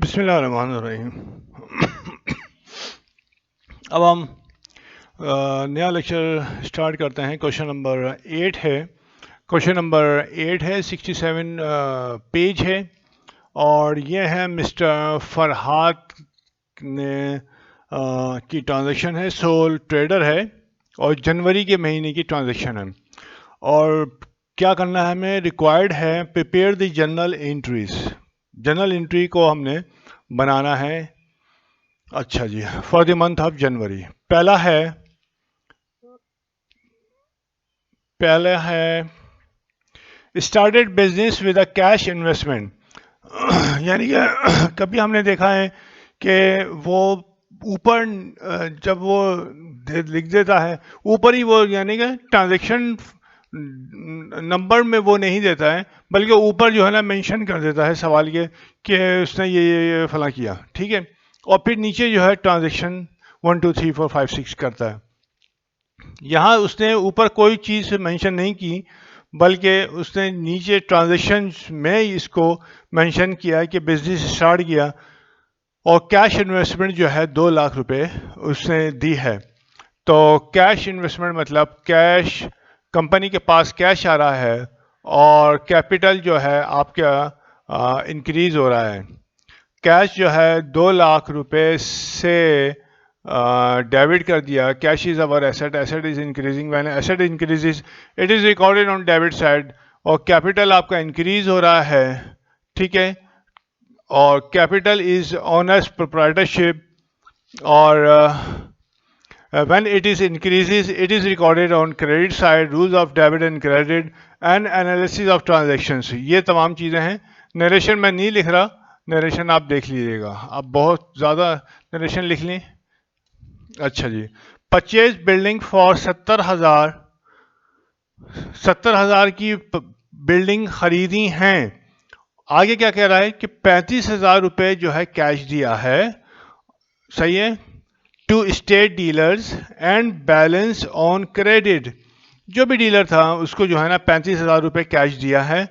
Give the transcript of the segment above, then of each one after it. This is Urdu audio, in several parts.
بسم اللہ الرحمن الرحیم. اب ہم نیا لیکچر اسٹارٹ کرتے ہیں. کوشچن نمبر 8 ہے. کوشچن نمبر 8 ہے, 67 پیج ہے, اور یہ ہے مسٹر فرحات نے کی ٹرانزیکشن ہے. سول ٹریڈر ہے اور جنوری کے مہینے کی ٹرانزیکشن ہے. اور کیا کرنا ہے ہمیں؟ ریکوائرڈ ہے prepare the journal entries. Journal entry کو ہم نے بنانا ہے. اچھا جی, for the month of January. پہلا ہے started business with a cash investment. یعنی کہ کبھی ہم نے دیکھا ہے کہ وہ اوپر جب وہ لکھ دیتا ہے اوپر ہی, وہ یعنی کہ ٹرانزیکشن نمبر میں وہ نہیں دیتا ہے, بلکہ اوپر جو ہے نا مینشن کر دیتا ہے سوال کے کہ اس نے یہ فلاں کیا, ٹھیک ہے, اور پھر نیچے جو ہے ٹرانزیکشن 1 2 3 4 5 6 کرتا ہے. یہاں اس نے اوپر کوئی چیز مینشن نہیں کی, بلکہ اس نے نیچے ٹرانزیکشن میں اس کو مینشن کیا کہ بزنس اسٹارٹ کیا اور کیش انویسٹمنٹ جو ہے 2 لاکھ روپے اس نے دی ہے. تو کیش انویسٹمنٹ مطلب کیش, کمپنی کے پاس کیش آ رہا ہے اور کیپٹل جو ہے آپ کا انکریز ہو رہا ہے. کیش جو ہے 2 لاکھ روپے سے ڈیبٹ کر دیا. Cash is over asset, asset is increasing, when asset increases it is recorded on debit side, اور کیپٹل آپ کا انکریز ہو رہا ہے, ٹھیک ہے, اور کیپٹل از اونرز پروپرائٹرشپ, اور when it is increases it is recorded on credit side, rules of debit and credit and analysis of transactions. یہ تمام چیزیں ہیں. نریشن میں نہیں لکھ رہا, نریشن آپ دیکھ لیجیے گا. آپ بہت زیادہ نریشن لکھ لیں. اچھا جی, پرچیز بلڈنگ فار 70,000 کی بلڈنگ خریدی ہیں. آگے کیا کہہ رہا ہے کہ 35,000 روپے جو ہے کیش دیا ہے, صحیح ہے, to state dealers and balance on credit. جو بھی ڈیلر تھا اس کو جو ہے نا 35,000 روپے کیش دیا ہے,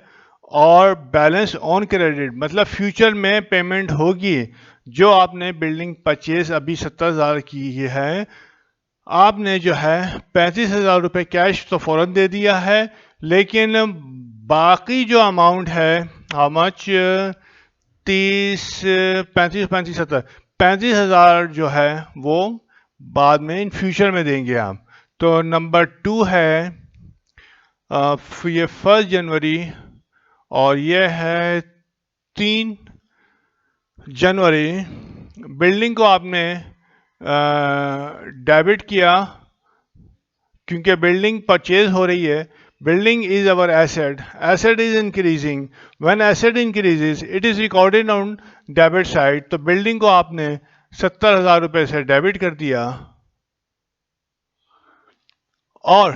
اور بیلنس آن کریڈٹ مطلب فیوچر میں پیمنٹ ہوگی. جو آپ نے بلڈنگ پرچیز ابھی 70,000 کی ہے, آپ نے جو ہے 35,000 روپے کیش تو فوراً دے دیا ہے, لیکن باقی جو اماؤنٹ ہے, ہاؤ مچ, 35,000 جو ہے وہ بعد میں ان فیوچر میں دیں گے آپ. تو نمبر 2 ہے یہ 1 جنوری, اور یہ ہے 3 جنوری. بلڈنگ کو آپ نے ڈیبٹ کیا کیونکہ بلڈنگ پرچیز ہو رہی ہے. Building is our asset. Asset is increasing. When asset increases, it is recorded on debit side. تو بلڈنگ کو آپ نے 70,000 روپے سے ڈیبٹ کر دیا, اور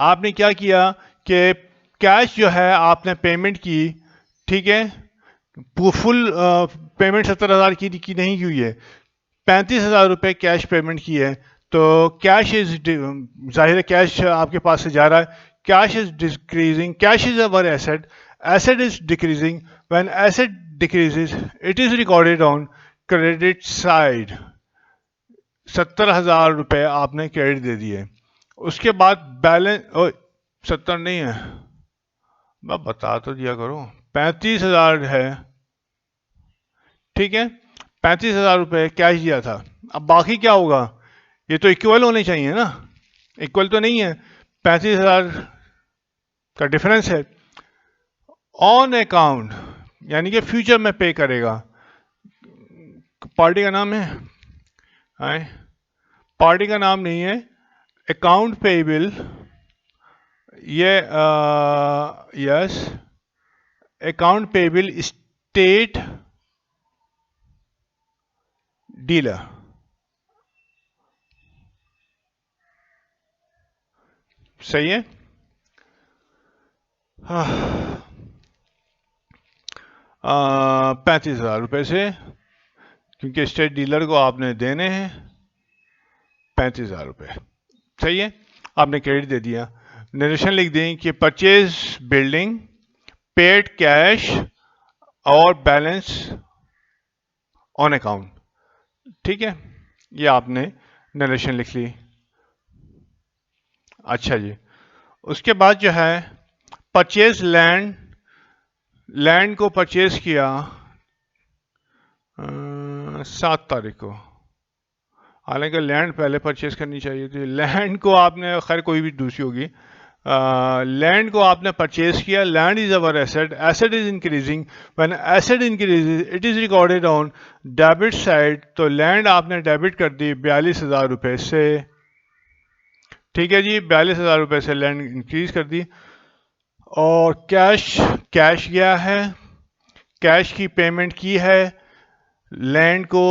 آپ نے کیا کیا کہ کیش جو ہے آپ نے پیمنٹ کی, ٹھیک ہے, فل پیمنٹ 70,000 کی نہیں کی ہوئی ہے, 35,000 روپے کیش پیمنٹ کی ہے. تو کیش از, ظاہر ہے کیش آپ کے پاس سے جا رہا ہے. Cash is decreasing. Cash is our asset. Asset is decreasing. When asset decreases, it is recorded on credit side. 70,000 روپے آپ نے کریڈٹ دے دیے. اس کے بعد بیلنس 70 نہیں ہے, میں بتا تو دیا کرو, 35,000 ہے, ٹھیک ہے, 35,000 روپے کیش دیا تھا. اب باقی کیا ہوگا؟ یہ تو ایکول ہونے چاہیے نا, ایکول تو نہیں ہے. 35,000 کا ڈفرنس ہے. آن اکاؤنٹ یعنی کہ فیوچر میں پے کرے گا. پارٹی کا نام ہے, پارٹی کا نام نہیں ہے, اکاؤنٹ پیبل. یہ یس, اکاؤنٹ پیبل اسٹیٹ ڈیلر. صحیح ہے. 35,000 روپے سے, کیونکہ اسٹیٹ ڈیلر کو آپ نے دینے ہیں 35,000 روپے, صحیح ہے, آپ نے کریڈٹ دے دیا. نریشن لکھ دیں کہ پرچیز بلڈنگ, پیڈ کیش اور بیلنس آن اکاؤنٹ. ٹھیک ہے، یہ آپ نے نریشن لکھ لی. اچھا جی، اس کے بعد جو ہے پرچیز لینڈ، لینڈ کو پرچیز کیا 7 تاریخ کو. حالانکہ لینڈ پہلے پرچیز کرنی چاہیے تھی. لینڈ کو آپ نے، خیر کوئی بھی دوسری ہوگی، لینڈ کو آپ نے پرچیز کیا. Land is over asset, asset is increasing. When asset increase it is recorded on debit side. تو لینڈ آپ نے ڈیبٹ کر دی 42,000 روپے سے. ٹھیک ہے جی، 42,000 روپے سے لینڈ انکریز کر دی. اور کیش گیا ہے، کیش کی پیمنٹ کی ہے لینڈ کو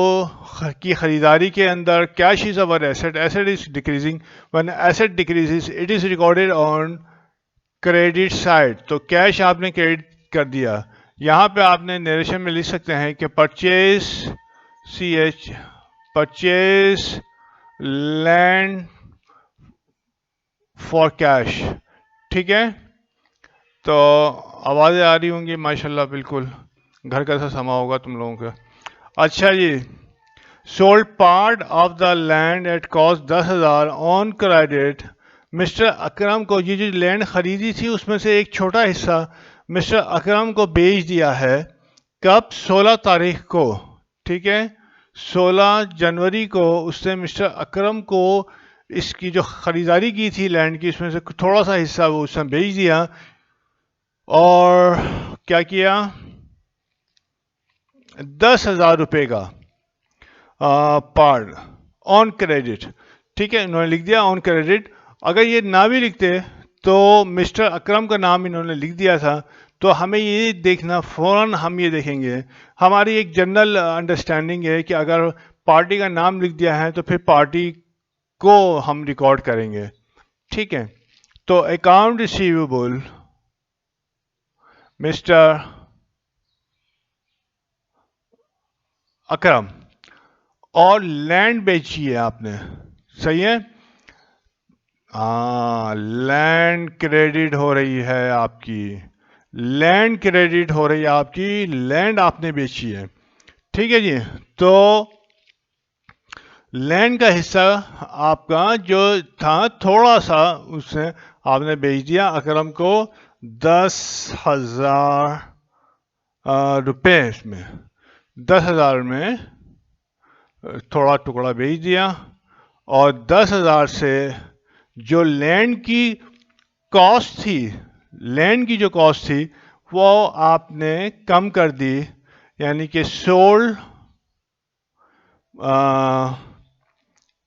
کی خریداری کے اندر. Cash is over asset, asset is decreasing. when asset decreases it is recorded on credit side. تو کیش آپ نے کریڈٹ کر دیا. یہاں پہ آپ نے نریشن میں لکھ سکتے ہیں کہ purchase purchase land for cash. ٹھیک ہے، تو آوازیں آ رہی ہوں گی ماشاءاللہ، بالکل گھر کیسا سما ہوگا تم لوگوں کا. اچھا جی، sold part of the land at cost 10,000 on credit. Mister Akram کو یہ جو لینڈ خریدی تھی اس میں سے ایک چھوٹا حصہ مسٹر اکرم کو بیچ دیا ہے. کب؟ 16 تاریخ کو. ٹھیک ہے، 16 جنوری کو اس نے مسٹر اکرم کو اس کی جو خریداری کی تھی لینڈ کی، اس میں سے تھوڑا سا حصہ وہ اس نے بیچ دیا. اور کیا کیا؟ 10,000 روپے کا پارٹ آن کریڈٹ. ٹھیک ہے، انہوں نے لکھ دیا آن کریڈٹ. اگر یہ نہ بھی لکھتے تو مسٹر اکرم کا نام انہوں نے لکھ دیا تھا. تو ہمیں یہ دیکھنا، فوراً ہم یہ دیکھیں گے، ہماری ایک جنرل انڈرسٹینڈنگ ہے کہ اگر پارٹی کا نام لکھ دیا ہے تو پھر پارٹی کو ہم ریکارڈ کریں گے. ٹھیک ہے، تو اکاؤنٹ ریسیویبل مسٹر اکرم، اور لینڈ بیچی ہے آپ نے. صحیح ہے، ہاں، لینڈ کریڈٹ ہو رہی ہے آپ کی، لینڈ کریڈٹ ہو رہی ہے آپ کی، لینڈ آپ نے بیچی ہے. ٹھیک ہے جی، تو لینڈ کا حصہ آپ کا جو تھا تھوڑا سا اس نے آپ نے بیچ دیا اکرم کو 10,000 روپے. اس میں 10,000 میں تھوڑا ٹکڑا بیچ دیا. اور 10,000 سے جو لینڈ کی کاسٹ تھی، لینڈ کی جو کاسٹ تھی وہ آپ نے کم کر دی. یعنی کہ سولڈ،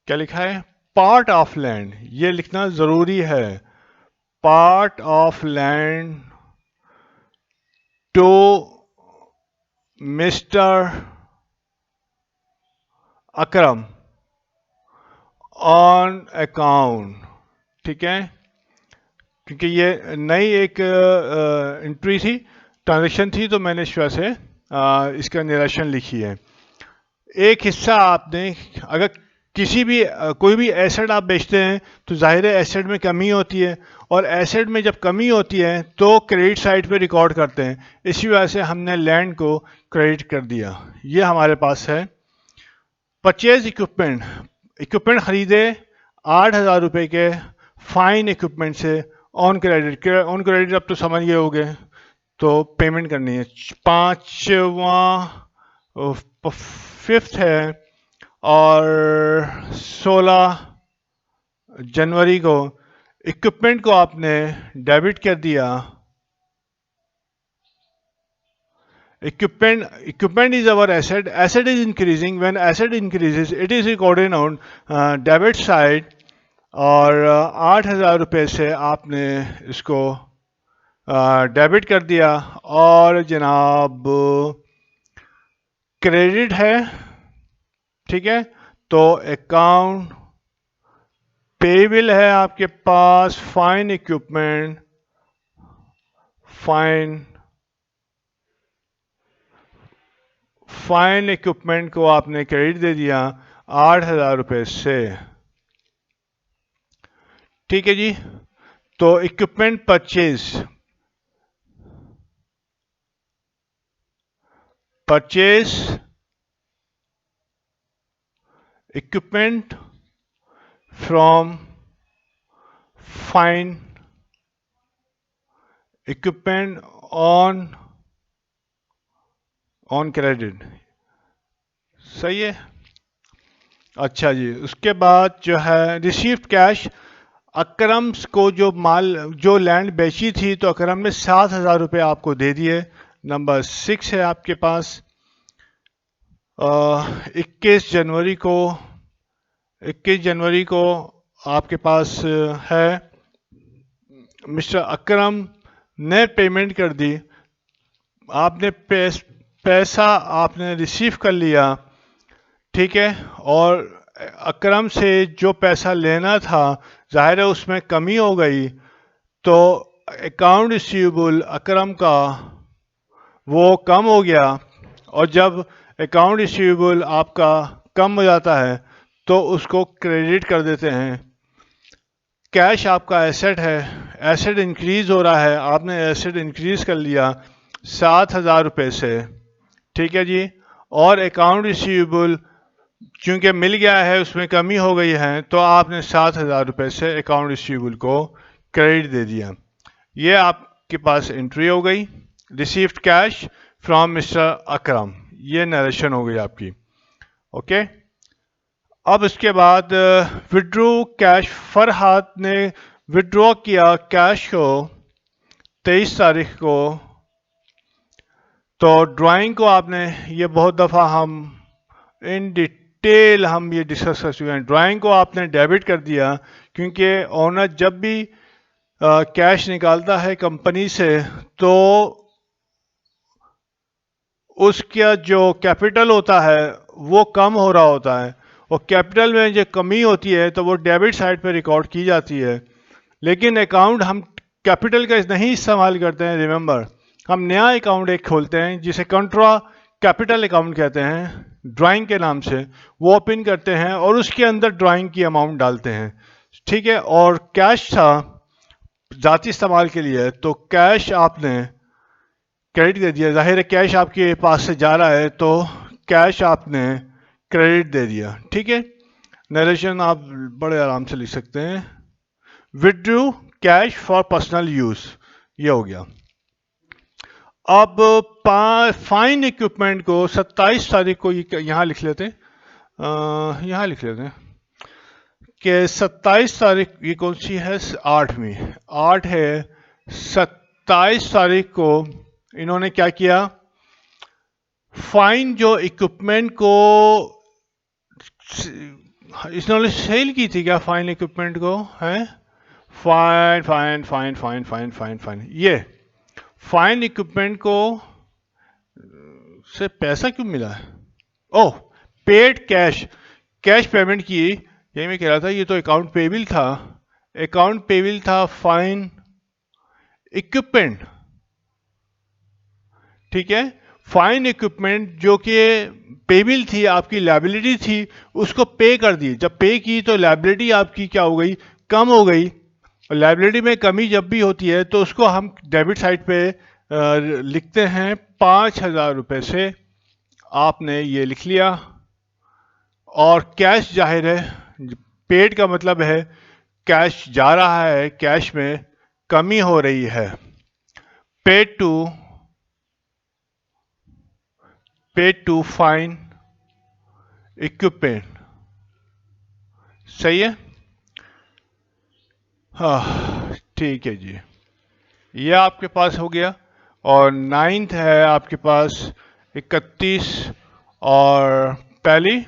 کیا لکھا ہے؟ Part of land. یہ لکھنا ضروری ہے، part of land to mister Akram on account. ٹھیک ہے، کیونکہ یہ نئی ایک انٹری تھی، ٹرانزیکشن تھی، تو میں نے اس وجہ سے اس کا نریشن لکھی ہے. ایک حصہ آپ نے، اگر کسی بھی کوئی بھی ایسٹ آپ بیچتے ہیں تو ظاہر ہے ایسٹ میں کمی ہوتی ہے، اور ایسٹ میں جب کمی ہوتی ہے تو کریڈٹ سائٹ پہ ریکارڈ کرتے ہیں. اسی وجہ سے ہم نے لینڈ کو کریڈٹ کر دیا. یہ ہمارے پاس ہے. پرچیز اکوپمنٹ، اکوپمنٹ خریدے 8,000 روپے کے فائن اکوپمنٹ سے آن کریڈٹ. آن کریڈٹ اب تو سمجھ گئے ہوگے، تو پیمنٹ کرنی ہے. 5واں 5th ہے، اور 16 جنوری کو اکوپمنٹ کو آپ نے ڈیبٹ کر دیا. Equipment is our asset. Asset is increasing. When asset increases, it is recorded on debit side. اور 8,000 روپے سے آپ نے اس کو ڈیبٹ کر دیا. اور جناب کریڈٹ ہے. ٹھیک ہے، تو اکاؤنٹ پیبل ہے آپ کے پاس. فائن اکوپمنٹ، فائن اکوپمنٹ کو آپ نے کریڈٹ دے دیا 8,000 روپے سے. ٹھیک ہے جی، تو equipment purchase equipment from fine equipment on credit. صحیح ہے. اچھا جی، اس کے بعد جو ہے ریسیوڈ کیش. اکرم کو جو لینڈ بیچی تھی تو اکرم نے 7,000 روپے آپ کو دے دیے. نمبر 6 ہے آپ کے پاس 21 جنوری کو آپ کے پاس ہے مسٹر اکرم نے پیمنٹ کر دی. آپ نے پیسہ آپ نے ریسیو کر لیا، ٹھیک ہے. اور اکرم سے جو پیسہ لینا تھا ظاہر ہے اس میں کمی ہو گئی، تو اکاؤنٹ ریسیویبل اکرم کا وہ کم ہو گیا. اور جب اکاؤنٹ ریسیویبل آپ کا کم ہو جاتا ہے تو اس کو کریڈٹ کر دیتے ہیں. کیش آپ کا ایسٹ ہے، ایسٹ انکریز ہو رہا ہے، آپ نے ایسٹ انکریز کر لیا 7,000 روپے سے، ٹھیک ہے جی. اور اکاؤنٹ ریسیویبل چونکہ مل گیا ہے اس میں کمی ہو گئی ہے تو آپ نے 7,000 روپے سے اکاؤنٹ ریسیویبل کو کریڈٹ دے دیا. یہ آپ کے پاس انٹری ہو گئی، ریسیوڈ کیش فرام مسٹر اکرم. یہ نریشن ہو گئی آپ کی. اوکے. اب اس کے بعد وڈرو کیش. فرحات نے وڈرو کیا کیش کو 23 تاریخ کو. تو ڈرائنگ کو آپ نے یہ بہت دفعہ ہم ان ڈیٹیل ہم یہ ڈسکس کر چکے ہیں. ڈرائنگ کو آپ نے ڈیبٹ کر دیا کیونکہ اونر جب بھی کیش نکالتا ہے کمپنی سے تو اس کا جو کیپٹل ہوتا ہے وہ کم ہو رہا ہوتا ہے، اور کیپٹل میں جو کمی ہوتی ہے تو وہ ڈیبٹ سائڈ پہ ریکارڈ کی جاتی ہے. لیکن اکاؤنٹ ہم کیپٹل کا نہیں استعمال کرتے ہیں. ریممبر، ہم نیا اکاؤنٹ ایک کھولتے ہیں جسے کنٹرا کیپٹل اکاؤنٹ کہتے ہیں ڈرائنگ کے نام سے. وہ اوپن کرتے ہیں اور اس کے اندر ڈرائنگ کی اماؤنٹ ڈالتے ہیں، ٹھیک ہے. اور کیش تھا ذاتی استعمال کے لیے تو کیش آپ نے کریڈٹ دے دیا. ظاہر ہے کیش آپ کے پاس سے جا رہا ہے تو کیش آپ نے کریڈٹ دے دیا، ٹھیک ہے. نریشن آپ بڑے آرام سے لکھ سکتے ہیں. وڈرو کیش فار پرسنل یوز، یہ ہو گیا. اب فائن اکوپمنٹ کو 27 تاریخ کو یہاں لکھ لیتے ہیں کہ 27 تاریخ یہ کون سی ہے؟ 8 ہے. 27 تاریخ کو انہوں نے کیا کیا؟ فائن جو اکوپمنٹ کو انہوں نے سیل کی تھی، کیا فائن اکوپمنٹ کو ہے فائن یہ فائن اکوپمنٹ کو سے پیسہ کیوں ملا ہے؟ اوہ، پیڈ کیش پیمنٹ کی. یہی میں کہہ رہا تھا یہ تو اکاؤنٹ پیبل تھا فائن اکوپمنٹ، ٹھیک ہے. فائن اکوپمنٹ جو کہ پیبل تھی، آپ کی لائبلٹی تھی، اس کو پے کر دی. جب پے کی تو لائبلٹی آپ کی کیا ہو گئی؟ کم ہو گئی. اور لائبلٹی میں کمی جب بھی ہوتی ہے تو اس کو ہم ڈیبٹ سائڈ پہ لکھتے ہیں 5,000 روپے سے. آپ نے یہ لکھ لیا. اور کیش ظاہر ہے پیڈ کا مطلب ہے کیش جا رہا ہے، کیش میں کمی ہو رہی ہے. پیڈ ٹو فائن اکوپمنٹ، صحیح ہے. ہاں ٹھیک ہے جی، یہ آپ کے پاس ہو گیا. اور 9 ہے آپ کے پاس 31 اور پہلی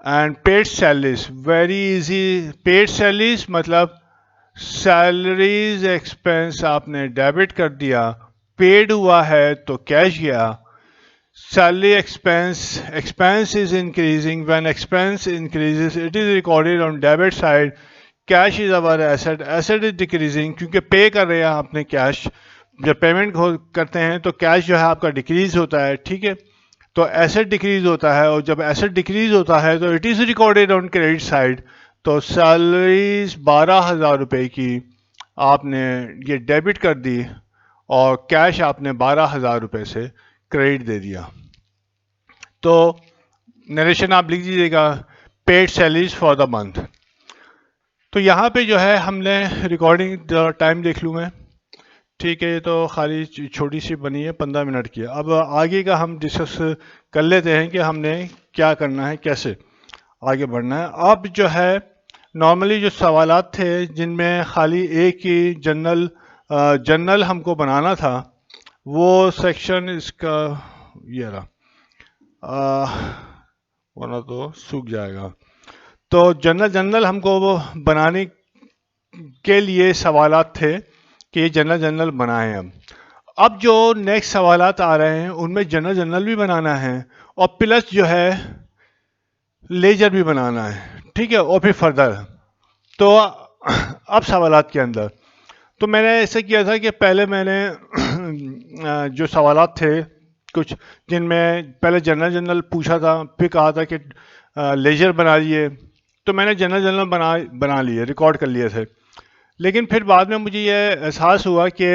and paid salaries. Very easy. Paid salaries مطلب سیلریز ایکسپینس آپ نے ڈیبٹ کر دیا. پیڈ ہوا ہے تو کیش گیا. Salary expense is increasing. When expense increases it is recorded on debit side. Cash is our asset is decreasing کیونکہ پے کر رہے ہیں آپ نے کیش. جب پیمنٹ کرتے ہیں تو کیش جو ہے آپ کا ڈیکریز ہوتا ہے، ٹھیک ہے. تو ایسٹ ڈیکریز ہوتا ہے، اور جب ایسٹ ڈیکریز ہوتا ہے تو it is recorded on credit side. تو سیلریز 12,000 روپے کی آپ نے یہ ڈیبٹ کر دی اور کیش آپ نے 12,000 روپے سے کریڈٹ دے دیا. تو نریشن آپ لکھ دیجیے گا. Paid salaries for the month. تو یہاں پہ جو ہے ہم نے ریکارڈنگ ٹائم دیکھ لوں میں. ٹھیک ہے, یہ تو خالی چھوٹی سی بنی ہے 15 منٹ کی. اب آگے کا ہم ڈسکس کر لیتے ہیں کہ ہم نے کیا کرنا ہے, کیسے آگے بڑھنا ہے. اب جو ہے نارملی جو سوالات تھے جن میں خالی ایک ہی جنرل ہم کو بنانا تھا, وہ سیکشن اس کا یہ رہا, ورنہ تو سوکھ جائے گا. تو جنرل ہم کو وہ بنانے کے لیے سوالات تھے کہ یہ جنرل بنائیں. اب جو نیکسٹ سوالات آ رہے ہیں ان میں جنرل بھی بنانا ہے اور پلس جو ہے لیجر بھی بنانا ہے. ٹھیک ہے, اور پھر فردر. تو اب سوالات کے اندر تو میں نے ایسے کیا تھا کہ پہلے میں نے جو سوالات تھے کچھ جن میں پہلے جنرل پوچھا تھا, پھر کہا تھا کہ لیجر بنا لیے, تو میں نے جنرل بنا لیے, ریکارڈ کر لیے تھے. لیکن پھر بعد میں مجھے یہ احساس ہوا کہ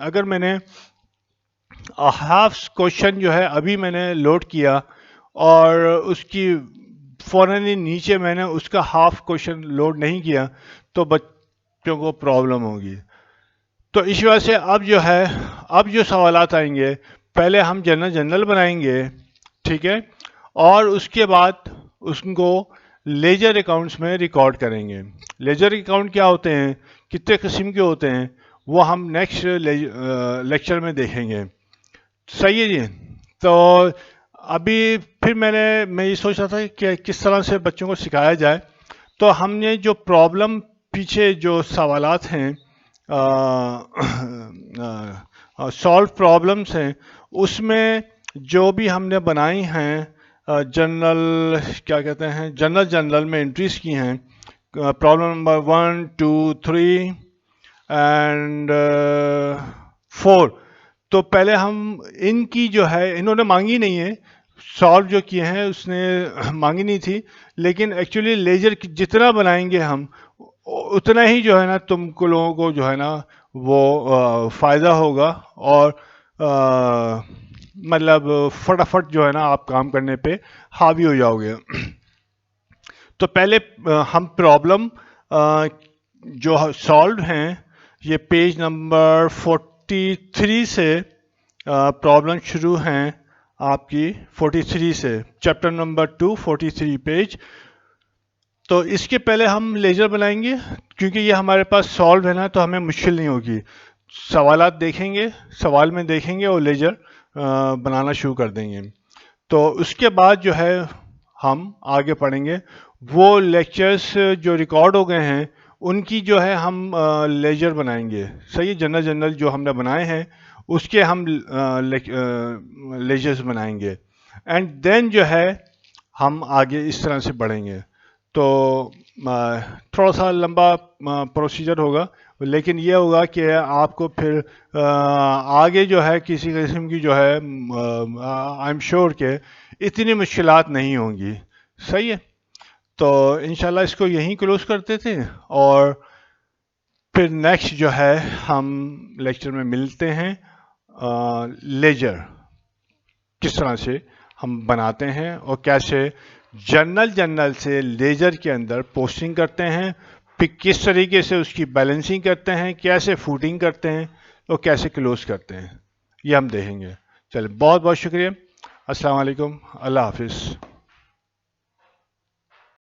اگر میں نے ہاف کوشچن جو ہے ابھی میں نے لوڈ کیا اور اس کی فوراً ہی نیچے میں نے اس کا ہاف کوشچن لوڈ نہیں کیا تو بچوں کو پرابلم ہوگی. تو اس وجہ سے اب جو ہے اب جو سوالات آئیں گے پہلے ہم جنرل بنائیں گے, ٹھیک ہے, اور اس کے بعد اس کو لیجر اکاؤنٹس میں ریکارڈ کریں گے. لیجر اکاؤنٹ کیا ہوتے ہیں, کتنے قسم کے ہوتے ہیں, وہ ہم نیکسٹ لیکچر میں دیکھیں گے. صحیح ہے جی. تو ابھی پھر میں یہ سوچ رہا تھا کہ کس طرح سے بچوں کو سکھایا جائے. تو ہم نے جو پرابلم پیچھے جو سوالات ہیں سالو پرابلمس ہیں, اس میں جو بھی ہم نے بنائی ہیں جنرل کیا کہتے ہیں جنرل میں انٹریز کی ہیں, پرابلم نمبر 1 2 3 اینڈ 4. تو پہلے ہم ان کی جو ہے انہوں نے مانگی نہیں ہے, سالو جو کیے ہیں اس نے مانگی نہیں تھی, لیکن ایکچولی لیجر جتنا بنائیں گے ہم اتنا ہی جو ہے نا تم کو لوگوں کو جو ہے نا وہ فائدہ ہوگا, اور مطلب فٹافٹ جو ہے نا آپ کام کرنے پہ حاوی ہو جاؤ گے. تو پہلے ہم پرابلم جو سالوڈ ہیں یہ پیج نمبر 43 سے پرابلم شروع ہیں آپ کی 43 سے, چیپٹر نمبر 2 43 پیج. تو اس کے پہلے ہم لیجر بنائیں گے کیونکہ یہ ہمارے پاس سالو ہے نا, تو ہمیں مشکل نہیں ہوگی. سوالات دیکھیں گے, سوال میں دیکھیں گے اور لیجر بنانا شروع کر دیں گے. تو اس کے بعد جو ہے ہم آگے پڑھیں گے. وہ لیکچرز جو ریکارڈ ہو گئے ہیں ان کی جو ہے ہم لیجر بنائیں گے. صحیح, جنرل جو ہم نے بنائے ہیں اس کے ہم لیجرز بنائیں گے, اینڈ دین جو ہے ہم آگے اس طرح سے بڑھیں گے. تو تھوڑا سا لمبا پروسیجر ہوگا, لیکن یہ ہوگا کہ آپ کو پھر آگے جو ہے کسی قسم کی جو ہے آئی ایم شیور کہ اتنی مشکلات نہیں ہوں گی. صحیح ہے. تو انشاءاللہ اس کو یہیں کلوز کرتے تھے, اور پھر نیکسٹ جو ہے ہم لیکچر میں ملتے ہیں. لیجر کس طرح سے ہم بناتے ہیں اور کیسے جنرل سے لیجر کے اندر پوسٹنگ کرتے ہیں, پھر کس طریقے سے اس کی بیلنسنگ کرتے ہیں, کیسے فوٹنگ کرتے ہیں اور کیسے کلوز کرتے ہیں, یہ ہم دیکھیں گے. چلیں, بہت بہت شکریہ. السلام علیکم, اللہ حافظ.